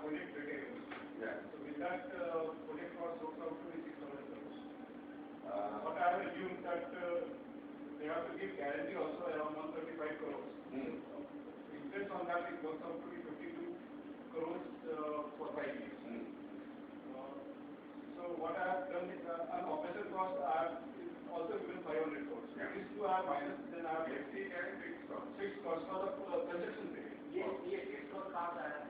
project retail. Yeah. So with that, project cost works out to be 6,000 crores. What I have assumed that they have to give guarantee also around 135 crores. Interest on that, it works out to be 52 crores for 5 years. So what I have done is an operation cost I have also given 500 crores. Yeah. These two are minus, then I have Fixed and fixed cost. fixed cost for the construction period. ये fixed cost कहाँ से आया?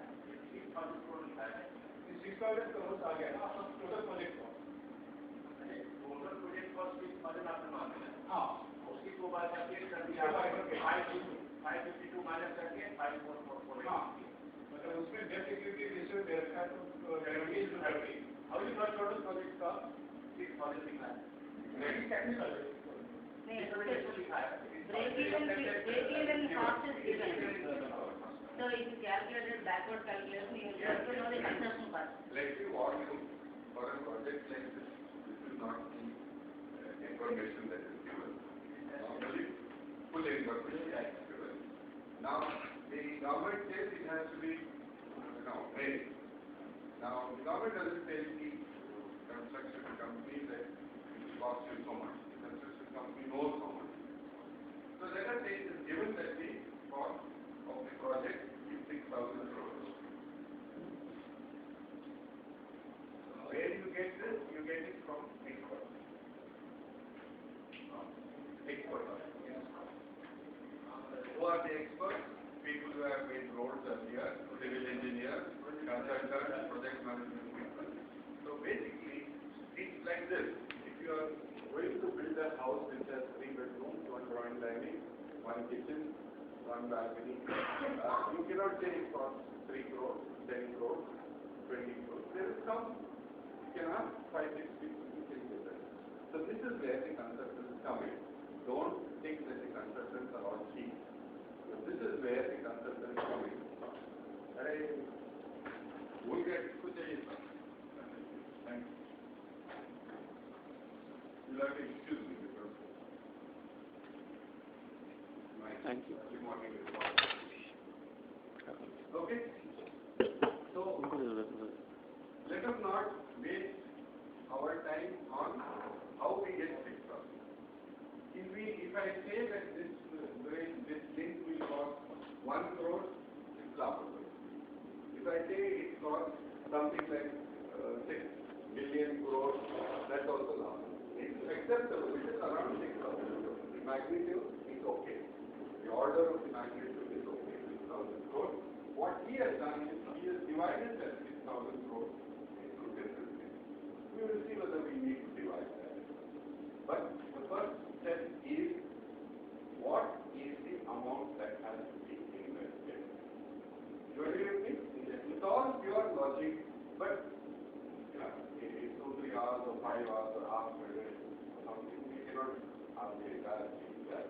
6,000 crore लिखा है। This 6,000 crores आ गया ना total project cost. Total project cost 6,000 आपने मान लिया। हाँ. उसकी को बात करके कर दिया 552 माइनस करके 544 हाँ. मतलब उसमें डेट इक्विटी रेशियो दे रखा है तो 70:30. How you got total project cost 6,000 लिखा है। Very technical. Break-even cost is given. So if you calculate backward calculation, you will get to know the construction cost. Like you want to, for a project like this, this is not the information that is given. Normally, full information is given. Now, the government says it has to be, paid. Now, the government doesn't tell the construction company that it costs you so much. The construction company knows so much. So let us say it is given that the cost of the project is 6,000 crores. Where you get this? You get it from experts. Experts. Who are the experts? People who have made roads earlier, civil engineers, consultants, project management people. So basically, it's like this. If you are going to build a house which has 3 bedrooms, 1 drawing dining, 1 kitchen, 1 balcony, you cannot say it costs 3 crores, 10 crores, 20 crores. There is some, you can have 5, 6 people, you can do that. So this is where the consultants come in. Don't think that the consultants are all cheap. So this is where the consultants come in. We'll get to the Thank you. You'll have to excuse me because Thank you. good morning. Okay? So, let us not waste our time on how we get fixed up. If I say that this link will cost 1 crore, it's laughable. If I say it costs something like 6 million crores, that's also laughable. It's acceptable. It is around 6,000 crores. The magnitude is okay. The order of the magnitude is okay. 6,000 crores. What he has done is he has divided that 6,000 crores into different things. We will see whether we need to divide that. But the first step is what is the amount that has to be invested. You agree with me? It's all pure logic, but it's 2, 3 hours or 5 hours or half a day or something. We cannot have the entire thing there.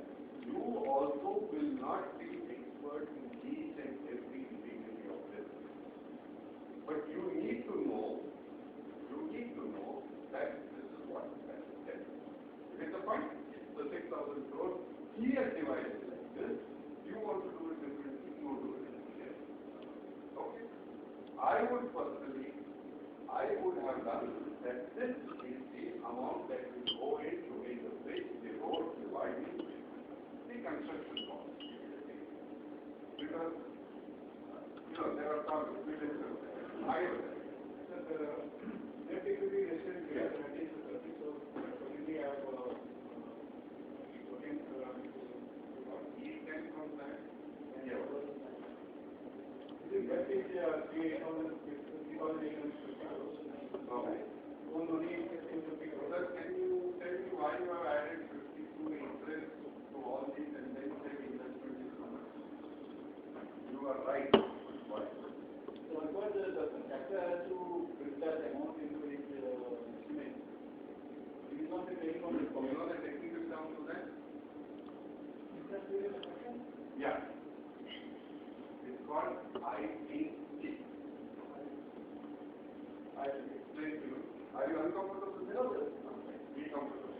You also will not be expert in each and every nitty-gritty of this. But you need to know that this is what has to get. You get the point? So 6,000 crores, he has divided it like this. You want to do it differently, you do it differently. Okay? I would have done that this is the amount that will go into the bridge, the road, the widening, the construction cost. Because, there are some equivalents. Net equity ratio is greater than 20 to 30, so currently I have He can from that. This debt is 3,850 crores. Okay. Own money is 1,650 crores. Sir, can you tell me why you have added 52 interest to all these and then say investment is so much? You are right. Why? So of course the contractor has to build that amount into his estimate. He is not paying on the You know the technical term to that? Is that really the question? Yeah. It's called ITC. I will explain to you. Are you uncomfortable with this? Be comfortable.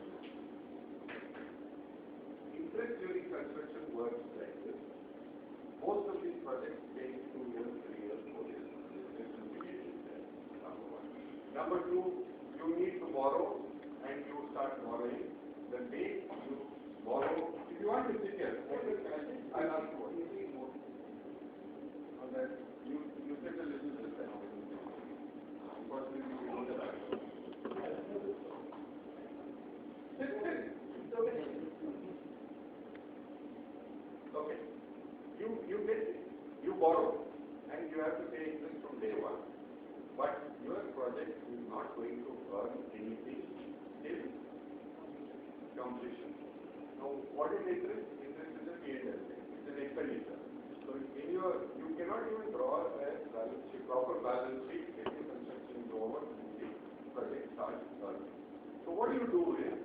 Interest during construction works like this. Most of these projects take 2 years, 3 years, 4 years. This is Number two, you need to borrow and you start borrowing. The day you borrow, if you want to sit here, I'll ask you what. On that, you sit a little this time. Unfortunately, you don't have access. Sit. Okay. You borrow and you have to pay interest from day one. But your project is not going to earn anything till completion. Now, what is interest? Interest is a P&L. It's an expenditure. So you cannot even draw a balance sheet, proper balance sheet if the construction is over and the project starts earning. So what you do is,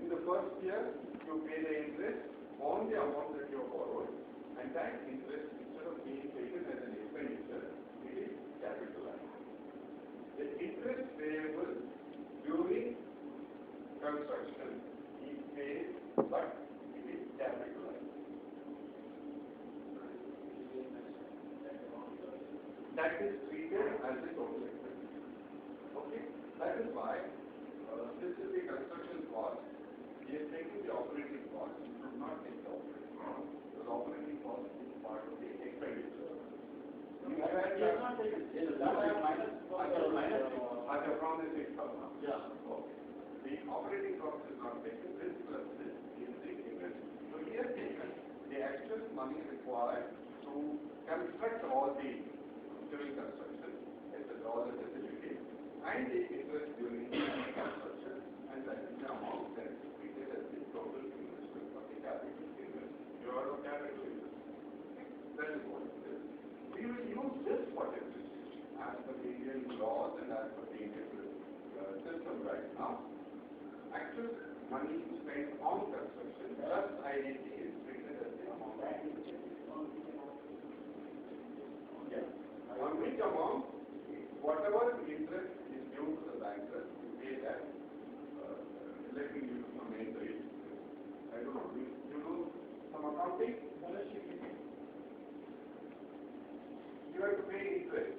in the first year, you pay the interest on the amount that you have borrowed, and that interest, instead of being taken as an expenditure, it is capitalized. The interest payable during construction is paid, but it is capitalized. That is treated as a total expenditure. Okay? That is why this is the construction cost. We are taking the operating cost. We should not take the operating cost. The operating cost is part of the expenditure. You have not taken. From the 6,000. Yeah. Okay. The operating cost is not taken. This plus this is the investment. So here taken the actual money required to construct all the during construction, etc., all the facilities, and the interest during construction, and that is the amount that is treated as the total investment of the capital investment. Your capital investment. That is what it is. We will use this for depreciation as per the Indian laws and as per the Indian system right now. Actual money spent on construction plus IDC is treated as the amount. Yeah. On which amount, whatever interest is due to the banker, you pay that. Let me give you some entries. I don't know. You do some accounting? You have to pay interest.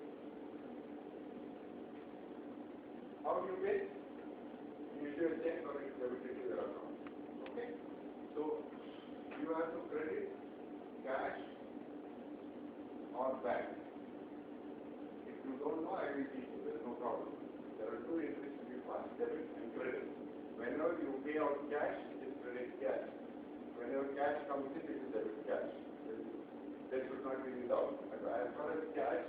How do you pay? You issue a check or it's debited to your account. Okay? So, you have to credit cash or bank. If you don't know, I will teach you. There is no problem. There are two entries to be passed, debit and credit. Whenever you pay out cash, it is credit cash. Whenever cash comes in, it is debit cash. There should not be any doubt. As far as cash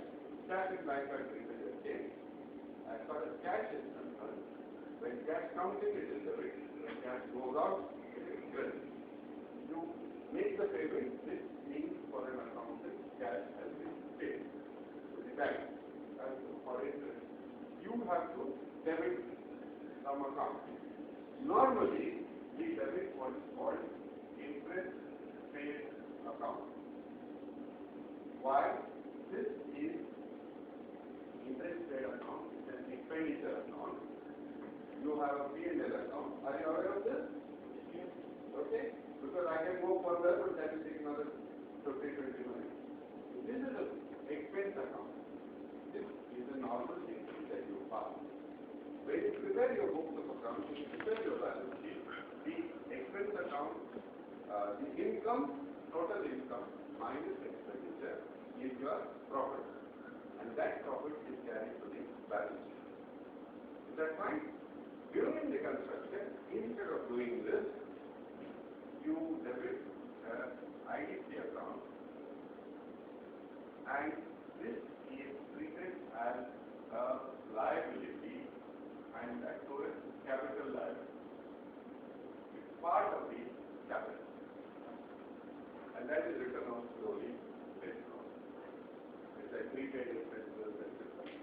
in bank are treated the same. As far as cash is concerned, when cash comes in, it is debit. When cash goes out, it is credit. You make the payment. This means for an accountant, cash has been paid to the bank as for interest. You have to debit some account. Normally, we debit what is called interest paid account. Why? This is interest paid account. It's an expenditure account. You have a P&L account. Are you aware of this? Okay? Because I can go further, but that will take another 50-20 minutes. This is an expense account. This is a normal thing that you pass. When you prepare your books of accounts, when you prepare your balance sheet, the expense account, the income, total income minus expenditure is your profit. And that profit is carried to the balance sheet. Is that fine? During the construction, instead of doing this, you debit IDC account, and this is treated as a liability, and that too is capital liability. It's part of the capital, and that is written off slowly later on. It's like prepaid expenses, etc.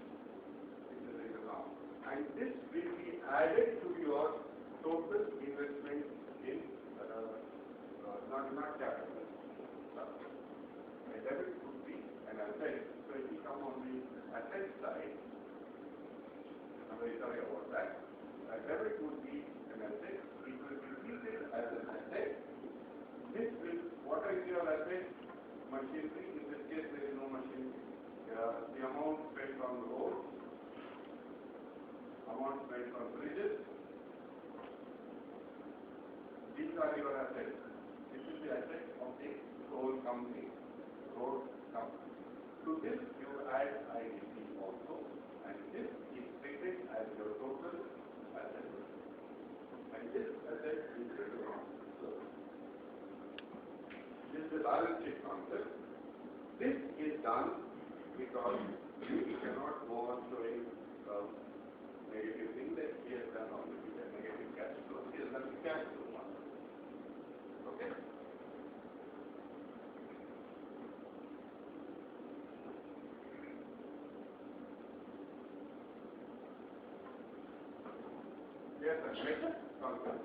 It is written off, and this will be added to your total investment in not capital. A debit would be an asset. So if you come on the asset side, I'm very sorry about that. A debit would be an asset. It will be treated as an asset. This will, what is your asset? Machinery. In this case, there is no. machinery. The amount spent on the road, amount spent on bridges. These are your assets. This is the asset of the whole company, road company. To this you add IDC also, and this is treated as your total asset. And this asset is written on. This is the balance sheet concept. This is done because you cannot go on showing negative thing that he has done already, the negative cash flow. He has done the cash flow. Okay? Yes, sir. Next concept.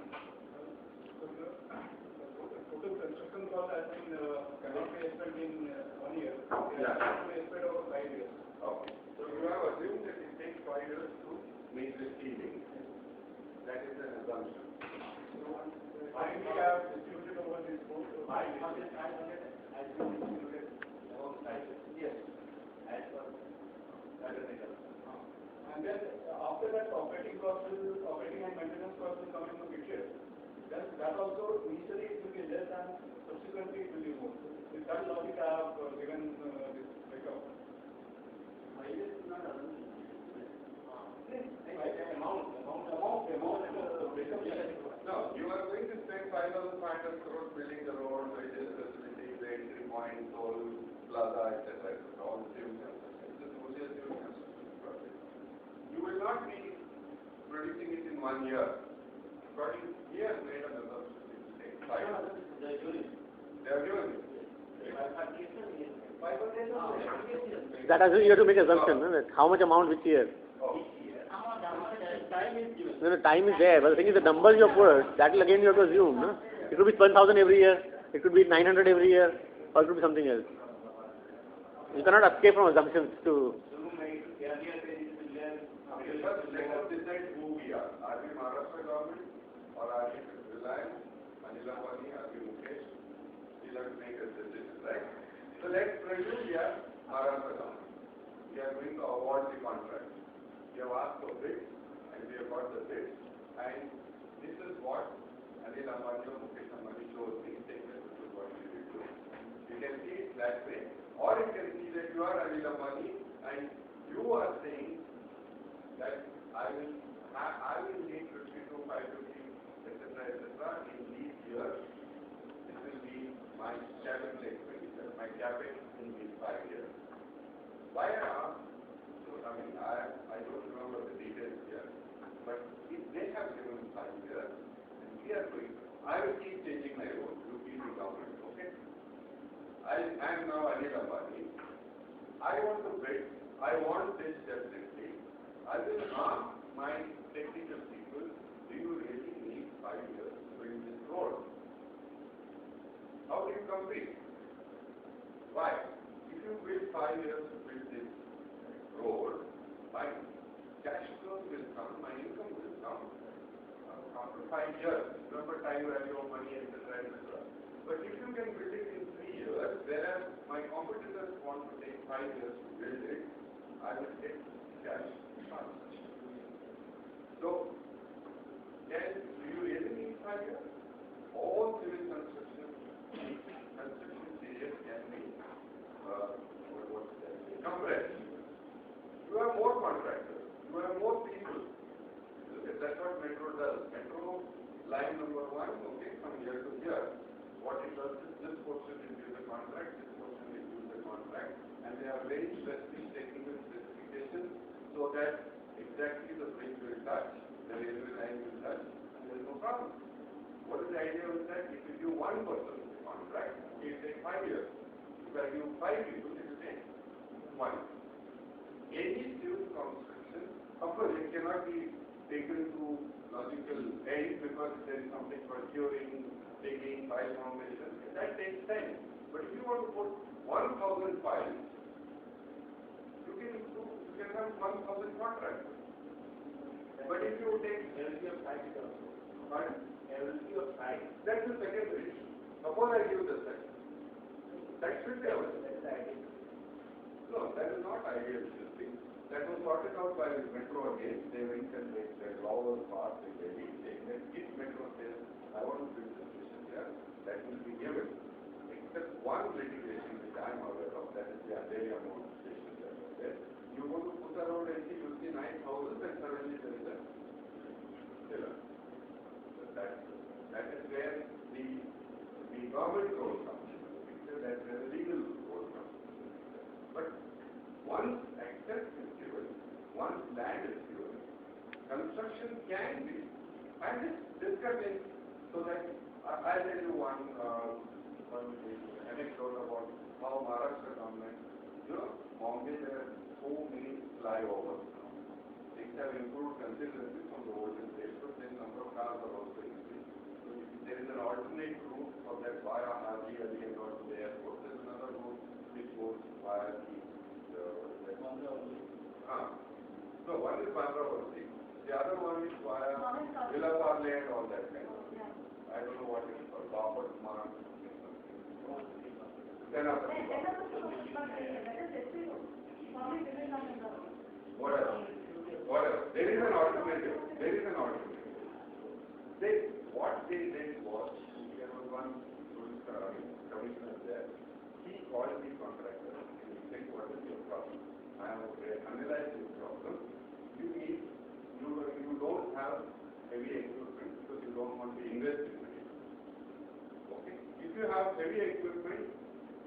Total construction cost has been currently spent in 1 year. Yeah. Spent over 5 years. Okay. So you have assumed that it takes 5 years to make the ceiling. That is an assumption. Finally, I have distributed over this board. 500 has been distributed among 5 years. Yes. As per that is the And then after that, operating and maintenance cost will come into picture. Then that also initially it will be less and subsequently it will be more. With that logic, I have given this breakup. No, you are going to spend 5,500 crores building the road, bridges, facilities, the entry point, toll, plaza, etc. All the civil construction. This is only a civil construction project. You will not be producing it in 1 year. According, he has made an assumption it will take 5 years. They are given it. That has you have to make assumption, no? That how much amount which year. No, no, time is there, but the thing is the numbers you have put, that will again you have to assume, no? It could be 12,000 every year, it could be 900 every year, or it could be something else. You cannot escape from assumptions to. First, let us decide who we are. Are we Maharashtra government or are we Reliance, Anil Ambani, are we Mukesh? We'll have to make a decision, right? So let's presume we are Maharashtra government. We are going to award the contract. We have asked for bids and we have got the bids, and this is what Anil Ambani or Mukesh Ambani shows me, saying that this is what we will do. You can see it that way, or you can see that you are Anil Ambani and you are saying that I will need 52, 550, etc., in these years. This will be my capital expenditure, my capex in these 5 years. Why I ask? So, I don't remember the details here, but if they have given 5 years, and we are going, I will keep changing my role. You keep the government, okay? I am now Anil Ambani. I want to bid. I want this definitely. I will ask my technical people, do you really need 5 years to build this road? How do you compete? Why? If you build 5 years to build this road, my cash flows will come, my income will come after 5 years. Remember time value of money, etc., etc. But if you can build it in 3 years, whereas my competitors want to take 5 years to build it, I will take cash. So, then do you really need 5 years? All civil construction periods can be compressed. You have more contractors, you have more people. That's what metro does. Metro line number 1, okay, from here to here. What it does is this portion will give the contract, this portion will give the contract, and they have very specific technical specifications so that exactly the bridge will touch, the railway line will touch, and there is no problem. What is the idea with that? If you give one person the contract, it will take 5 years. If I give 5 people, it will take 1. Any civil construction, of course, it cannot be taken to logical end because there is something for curing, digging, pile foundation. That takes time. But if you want to put 1,000 piles, you can have 1,000 contractors. But if you take Ability of site also. pardon? Ability of site. That's the secondary issue. Suppose I give the second. That should be available. That's the idea. No, that is not ideal. That was sorted out by Metro again. They went and they said, Lowell Park, they let's keep Metro says, I want to build the station there. That will be given. Except one litigation which I am aware of, that is the Andalia Mode station there. You go to Puta Road and see, you see 9 houses and suddenly there is a pillar. So that is where the government role comes. That's where the legal role comes. But once access is given, once land is given, construction can be. I'm just discussing so that I'll tell you one anecdote about how Maharashtra government, Bombay, there are so many flyovers now. Things have improved considerably from the olden days, but the number of cars are also increasing. So if there is an alternate route for that via Haji Ali and go to the airport. There is another route which goes via no, one is Bandra-Varsi. The other one is via Villa Parle and all that kind of thing. I don't know what it is called. Bapad Mark. Whatever. There is an alternative. What they did was, there was one commissioner there. He called the contractor and he said, what is your problem? I have analyzed your problem. You don't have heavy equipment because you don't want to invest in it. Okay. If you have heavy equipment,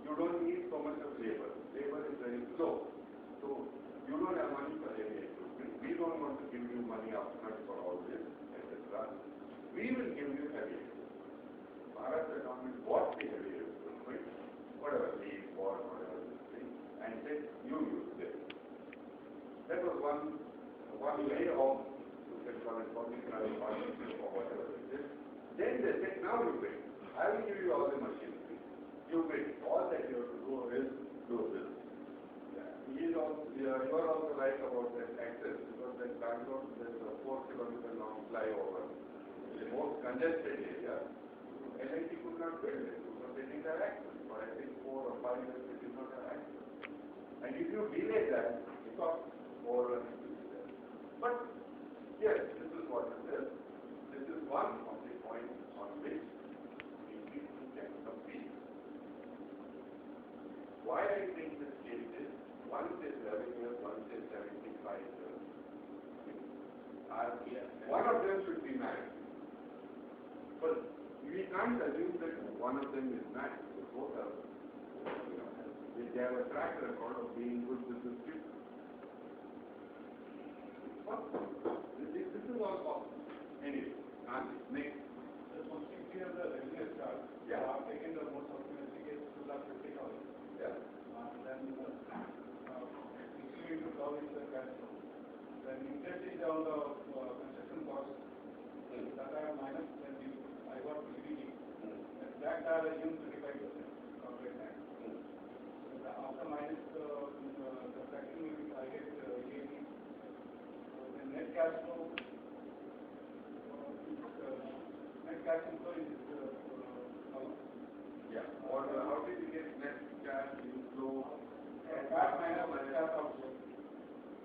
you don't need so much of labor. Labor is very slow. So you don't have money for heavy equipment. We don't want to give you money upfront for all this, etc. We will give you heavy equipment. Maharashtra government bought the heavy equipment, whatever leaf or whatever this thing, and said, you use this. That was one way of, you can call it public-private partnership or whatever it is. Then they said, now you pay. I will give you all the machinery. You pay. All that you have to do is do this. You are also right about that access, because that Bangalore, there is a 4-kilometer long flyover. The most congested area. LIT could not build it because they didn't have access. For I think 4 or 5 years they did not have access. And if you delay that, it costs more. But yes, this is what it is. This is one of the points on which we people can compete. Why I think this case is, one says 11 years, one says 75 years. One of them should be matched. But we can't assume that one of them is matched. Both are, they have a track record of being good business people. This is all possible. Anyway, next. Just from 6 years, the revenue start. Yeah. I've taken the most optimistic case, 250,000. Yeah. Then 60 into 1,000 is the cash flow. Then interest is on the construction cost. That I have minus, then I got PBT. That I assume 35% corporate tax. So after minus the fraction will be, I get VAT. The net cash flow, net cash inflow is how much? Yeah. How did you get net cash inflow? Cash minus cash outflow.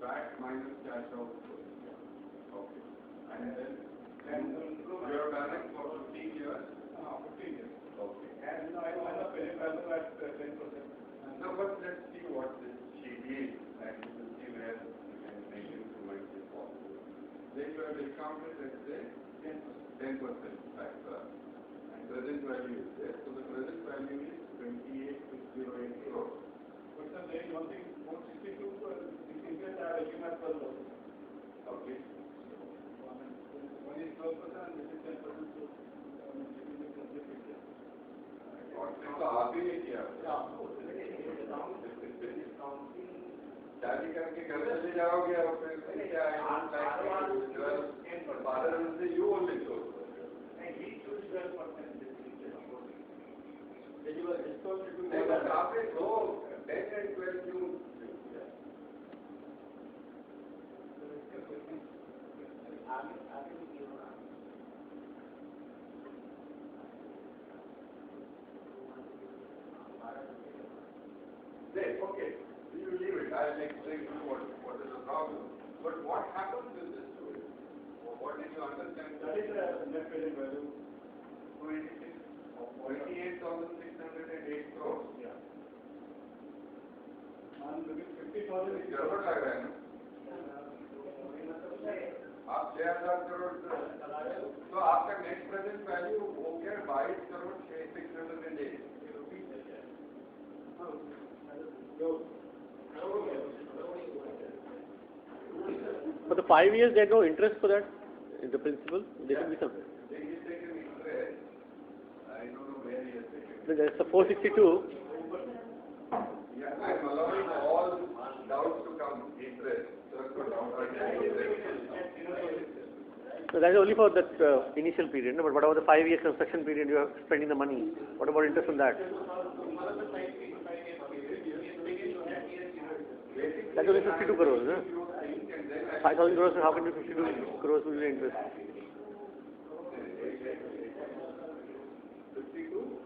Back minus cash outflow. Okay. And then you have done it for 15 years? 15 years. Okay. And I wind up paying value at 10%. Now, but let's see what this she did, and we will see where we can make improvements if possible. Then you have discounted, let's say, 10% factor, and present value is there. So the present value is 28,608 crores. But sir, there is one thing, 462, this interest I assume as 12%. Okay. One is 12% and this is 10%, so this is the complete picture. तो आप ही ने किया शादी करके घर चले जाओगे और फिर क्या है फादर से यू ओनली चो आपने दो 10 and 12 क्यों Okay, we will leave it. I'll explain to you what is the problem. But what happens with this to it? What did you understand? That is the net present value. 28,608 crores. Yeah. And rupees 50,000 is गड़बड़ लग रहा है ना? आप 6,000 करोड़ तो आपका net present value हो गया 22 crore 608 For the 5 years, there is no interest for that in the principal. There should be some. He is taken interest. I don't know where he has taken. There is a 462. Yeah, I am allowing all doubts to come. Interest. So that is only for that initial period. No? But what about the 5 years construction period? You are spending the money. What about interest on that? That's only 52 crores. No? 5,000 crores. How can you 52 crores will be interest? 52.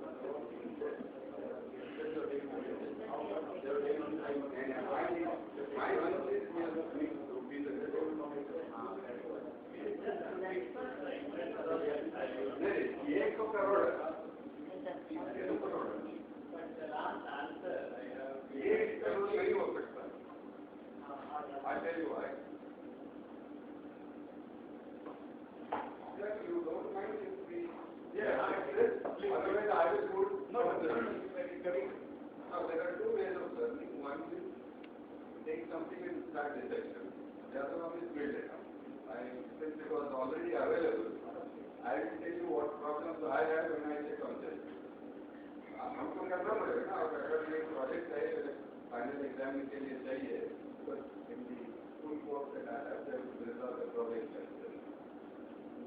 I tell you why. You don't mind if we... Otherwise I will put... No, there are two ways of learning. One is take something and start dissection. The other one is build it up. Since it was already available, I will tell you what problems I have when I check on this. हमको करना पड़ेगा ना अगर ये project है final exam के लिए चाहिए but in the full course that I have to resolve the problem.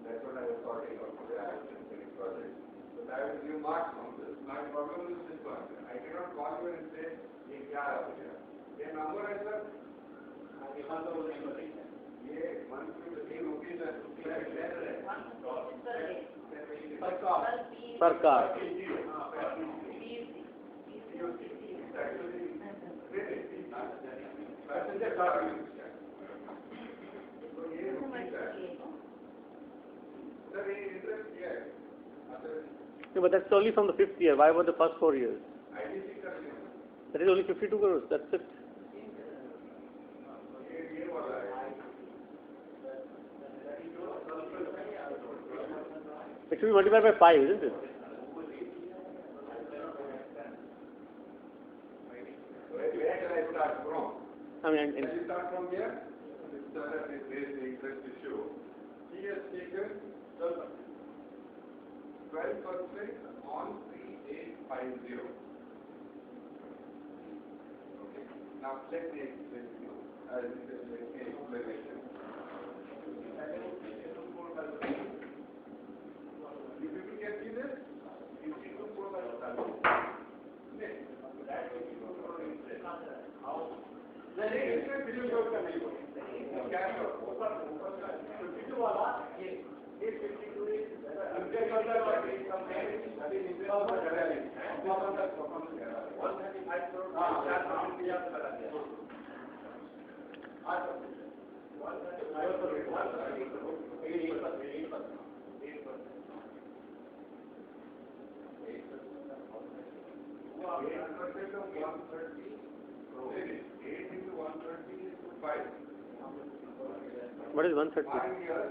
That's what I was sorting out for the finished project. But I will give marks on this. My problem is this one. I cannot call you and say ये क्या है ये number है sir ये 153 rupees है Per car. Passenger car. No, but that's only from the 5th year. Why about the first 4 years? That is only 52 crores. That's it. It should be multiplied by 5, isn't it? Where can I start from? I mean, Can you start from here? This is the interest issue. He has taken 12% on 3850. Okay. Now let me explain to you. Let me explanation. You people can see this? You see the what is 130? 5 years.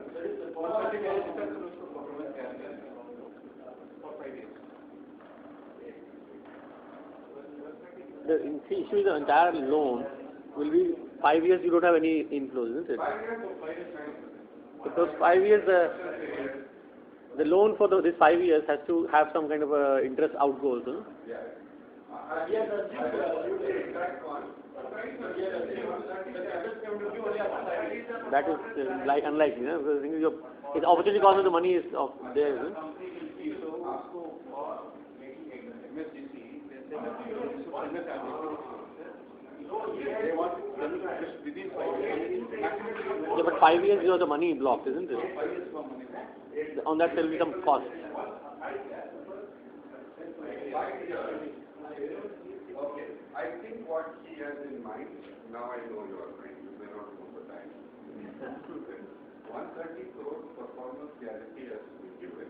The issue is the entire loan will be 5 years. You don't have any inflows, isn't it? 5 years. Because 5 years, the loan for this 5 years has to have some kind of interest outgo also. No? Yeah. That is like unlikely, no? Because the thing is it's opportunity cost of the money is of there. No? Yeah, but 5 years you have the money blocked, isn't it? On that there will be some cost. 5 years. Okay. I think what he has in mind, now I know your mind. You may not 130 crore performance guarantee has to be given.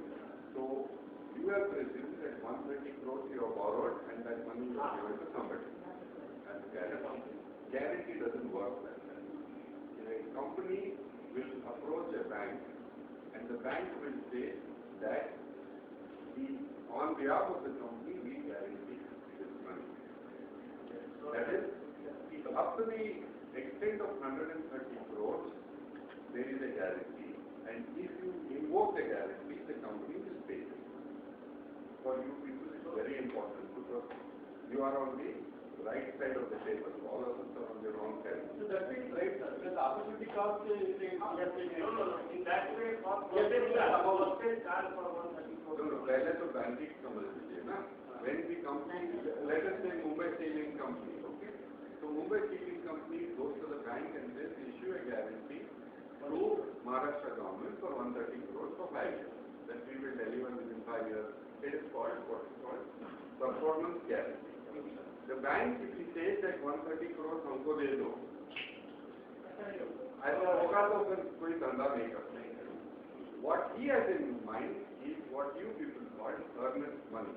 So you have presumed that 130 crore you have borrowed and that money you have given to somebody as a guarantee. Guarantee doesn't work like that. A company will approach a bank and the bank will say that on behalf of the company we guarantee this money. That is, up to the extent of 130 crores, there is a guarantee, and if you invoke the guarantee, the company will pay. For you people, it's very important because you are on the right side of the table. All of us are on the wrong side. So that means, right, sir, because the opportunity cost is No. In that way, for charge for 130 crore. No, पहले तो banking समझ लीजिए ना. When the company, let us say Mumbai Sealing Company, okay? So Mumbai Sealing Company goes to the bank and says issue a guarantee to Maharashtra government for 130 crores for 5 years. That we will deliver within 5 years. It is called what is called performance guarantee. The bank, if he says that 130 crores हमको दे दो, ऐसा होगा तो फिर कोई धंधा नहीं कर पाएंगे. What he has in mind is what you people call earnest money.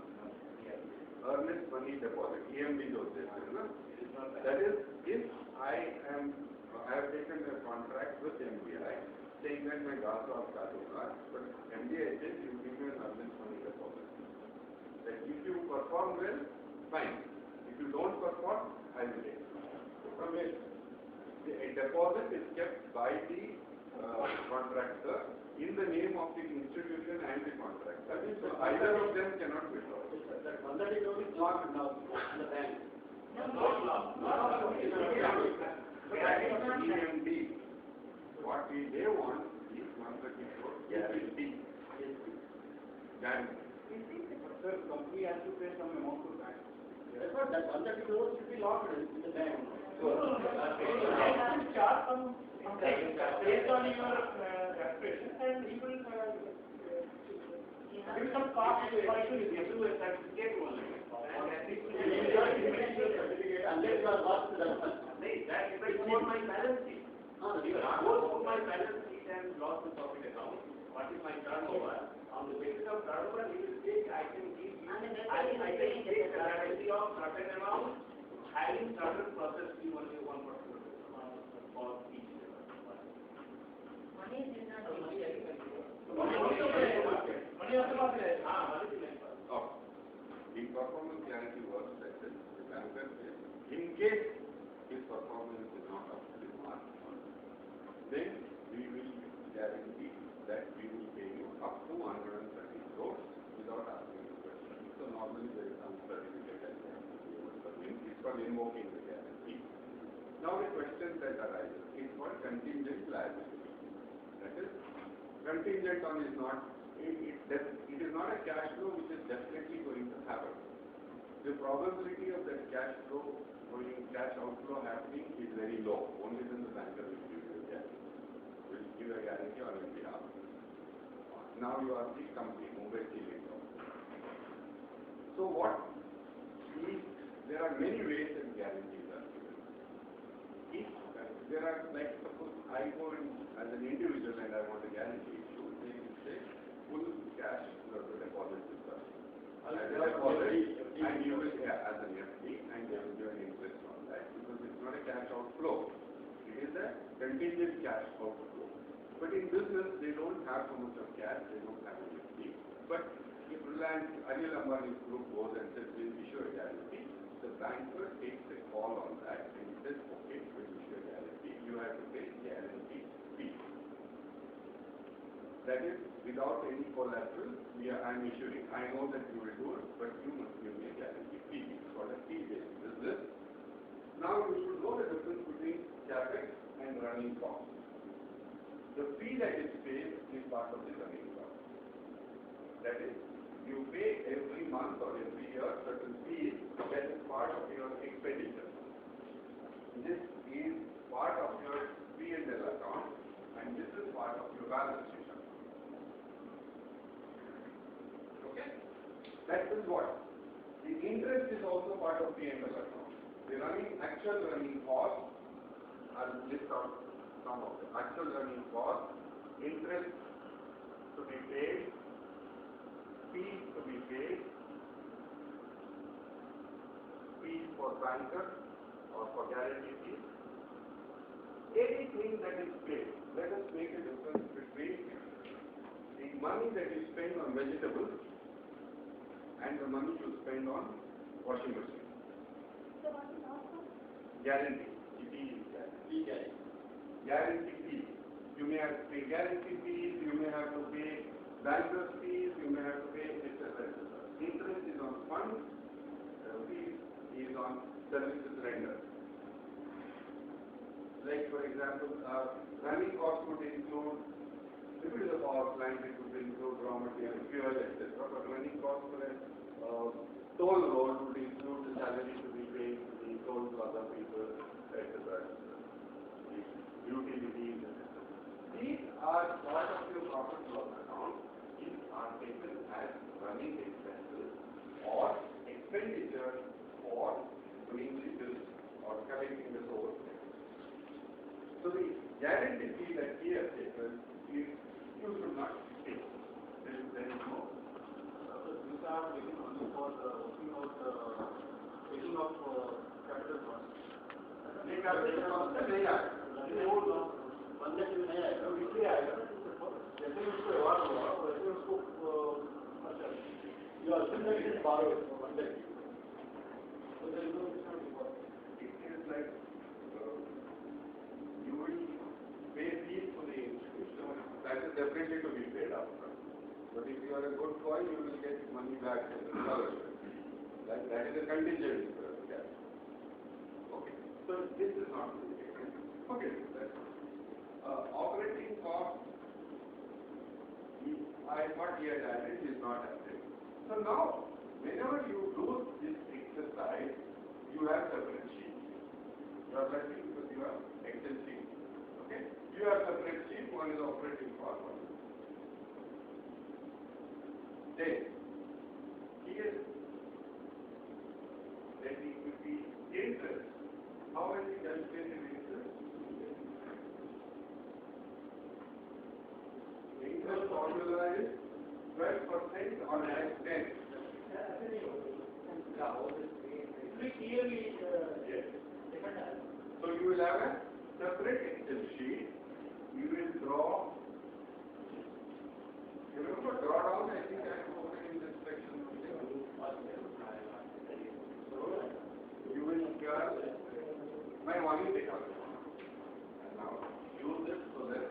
Earnest money deposit, EMD जो होते हैं ना. That is, if I have taken a contract with MBI saying that मैं घास वास काटूंगा, but MBI says you give me an earnest money deposit. That if you perform well, fine. If you don't perform, I will take. A deposit is kept by the contractor in the name of the institution and the contractor. So either of them cannot withdraw. that 130 crore is not now in the bank. EMD. What they want is 130 crore guarantee. Guarantee. Sir, company has to pay some amount to bank. Yes, but that 130 crore should be locked in the bank. Charge some based on your aspiration, and he will give some cost to issue a certificate only. Unless you are lost to the That depends on my balance sheet. If I go to my balance sheet and lost the profit account, what is my turnover? On the basis of turnover, he will say I can give you, I can take a guarantee of certain amount, having certain process fee only 1% for each. Money is not Money is The performance guarantee works like this. The banker says, in case his performance is not up to the mark, then we will guarantee that we will pay you up to 130 crores without asking a question. So normally there is some certificate and it's called invoking the guarantee. Now the question that arises is called contingent liability. That is, contingent on is not, it is not a cash flow which is definitely going to happen. The probability of that cash outflow happening is very low. Only then the banker will give you a guarantee. Will give a guarantee on your behalf. Now you are the company, Mumbai Sealing Company. So there are many ways that guarantees are given. If there are, like suppose I go in as an individual and I want a guarantee issue, they will say full cash you have to deposit with us. As a deposit, and you will, as an FD, and they will give an interest on that because it's not a cash outflow. It is a contingent cash outflow. But in business, they don't have so much of cash, they don't have an FD. But if Reliance, Anil Ambani's group goes and says, we'll issue a guarantee, the banker takes a call on that and he says, okay, we'll issue a guarantee, you have to pay guarantee fee. That is, without any collateral, I'm issuing. I know that you will do it, but you must give me a guarantee fee. It's called a fee-based business. Now you should know the difference between capex and running cost. The fee that is paid is part of the running cost. That is, you pay every month or every year certain fees that is part of your expenditure. This is part of your P&L account and this is part of your balance sheet account. Okay? That is what? The interest is also part of P&L account. The actual running costs, I'll list out some of the actual running costs interest to be paid, fees to be paid, fees for banker or for guarantee fees. Anything that is paid, let us make a difference between the money that you spend on vegetables and the money you spend on washing machine. Guarantee. Guarantee fees. You may have to pay guarantee fees, you may have to pay banker's fees, you may have to pay etc. Interest is on funds, fees is on services rendered. Like for example, running costs would include, if it is a power plant, it would include raw material, fuel, etc. But running costs for a toll road would include the salary to be paid to the toll plaza people, etc. Utilities, etc. These are part of your profit loss account. These are taken as running expenses or expenditure for doing the bills or collecting the toll. So the guarantee fee that he has taken is you should not pay. There is no. These are taken only for working out, taking of capital costs. ये capital cost से नहीं आएगा. बंदे से नहीं आएगा, इसलिए आएगा. जैसे उसको व्यवहार हुआ, वैसे उसको अच्छा. You assume that it is borrowed for one day. So there is no difference. It is like you will pay fees to the institution. That is definitely to be paid upfront. But if you are a good boy, you will get money back in the scholarship. That is a contingent. Okay. So this is not the case. Okay. Operating cost, I thought he had added, is not added. So now, whenever you do this exercise, you have separate sheets. You are lucky because you have Excel sheet. Okay? You have separate sheet, one is operating cost, one is. Then, here, then the interest. How is it calculated interest? Interest formula is 12% on X10. Clearly, Yes. So you will have a separate Excel sheet. You will draw. You remember drawdown? I think I have spoken in this section. So you will get my money take out. And now use it so that.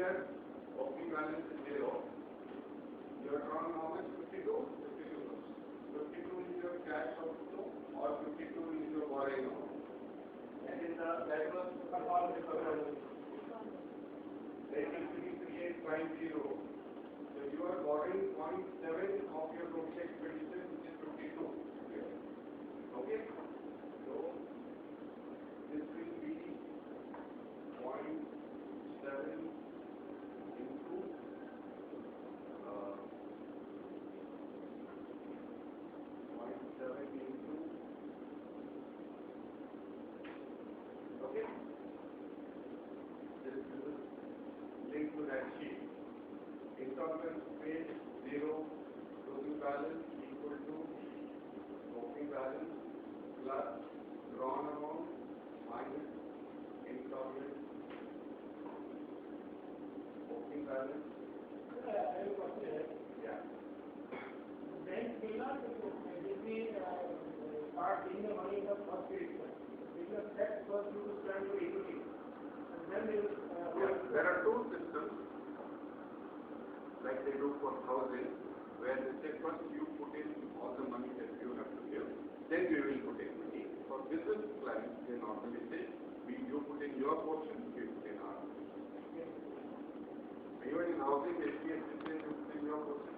where opening balance is 0, your drawn amount is 52 crores. 52 is your cash outflow or 52 is your borrowing amount. That is that was all the program. Then it will be 3850. So you are borrowing 0.7 of your total expenditure, which is 52. Okay? So this will be 0.7 into 0.7 into, okay? This is linked to that sheet. Installment paid 0, closing balance equal to opening balance plus drawn amount minus installment opening balance. I have a question here. Yeah. Bank will not basically start paying the money in the first week. They will set first you to spend your equity. And then they will, There are two systems, like they do for housing, where they say first you put in all the money that you have to give, then we will put in money. For business clients, they normally say, you put in your portion, we put in our portion. Even in housing, HDFC says you put in your portion.